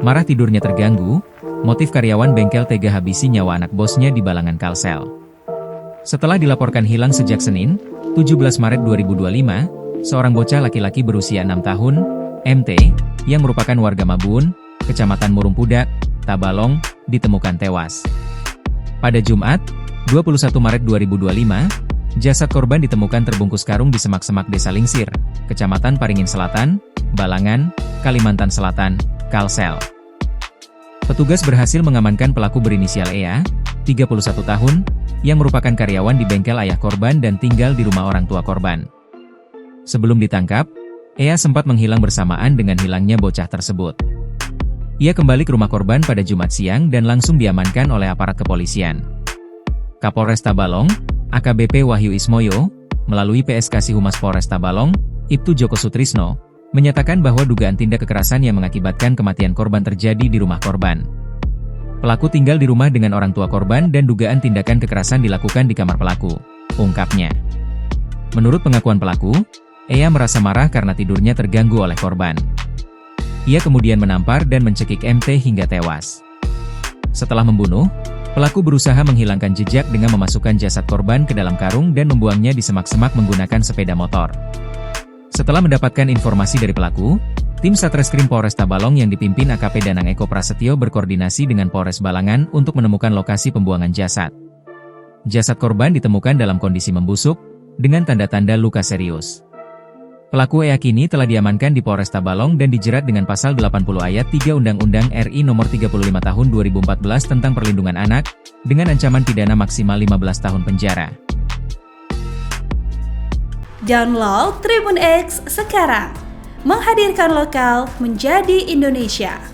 Marah tidurnya terganggu, motif karyawan bengkel tega habisi nyawa anak bosnya di Balangan Kalsel. Setelah dilaporkan hilang sejak Senin, 17 Maret 2025, seorang bocah laki-laki berusia 6 tahun, MT, yang merupakan warga Mabun, Kecamatan Murungpudak, Tabalong, ditemukan tewas. Pada Jumat, 21 Maret 2025, jasad korban ditemukan terbungkus karung di semak-semak Desa Lingsir, Kecamatan Paringin Selatan, Balangan, Kalimantan Selatan, Kalsel. Petugas berhasil mengamankan pelaku berinisial EA, 31 tahun, yang merupakan karyawan di bengkel ayah korban dan tinggal di rumah orang tua korban. Sebelum ditangkap, EA sempat menghilang bersamaan dengan hilangnya bocah tersebut. Ia kembali ke rumah korban pada Jumat siang dan langsung diamankan oleh aparat kepolisian. Kapolres Tabalong, AKBP Wahyu Ismoyo, melalui PSK Humas Polres Tabalong, Ibtu Joko Sutrisno, menyatakan bahwa dugaan tindak kekerasan yang mengakibatkan kematian korban terjadi di rumah korban. Pelaku tinggal di rumah dengan orang tua korban dan dugaan tindakan kekerasan dilakukan di kamar pelaku, ungkapnya. Menurut pengakuan pelaku, Ea merasa marah karena tidurnya terganggu oleh korban. Ia kemudian menampar dan mencekik MT hingga tewas. Setelah membunuh, pelaku berusaha menghilangkan jejak dengan memasukkan jasad korban ke dalam karung dan membuangnya di semak-semak menggunakan sepeda motor. Setelah mendapatkan informasi dari pelaku, tim Satreskrim Polres Tabalong yang dipimpin AKP Danang Eko Prasetyo berkoordinasi dengan Polres Balangan untuk menemukan lokasi pembuangan jasad. Jasad korban ditemukan dalam kondisi membusuk, dengan tanda-tanda luka serius. Pelaku EA kini telah diamankan di Polres Tabalong dan dijerat dengan pasal 80 ayat 3 Undang-Undang RI Nomor 35 Tahun 2014 tentang Perlindungan Anak, dengan ancaman pidana maksimal 15 tahun penjara. Download Tribun X sekarang, menghadirkan lokal menjadi Indonesia.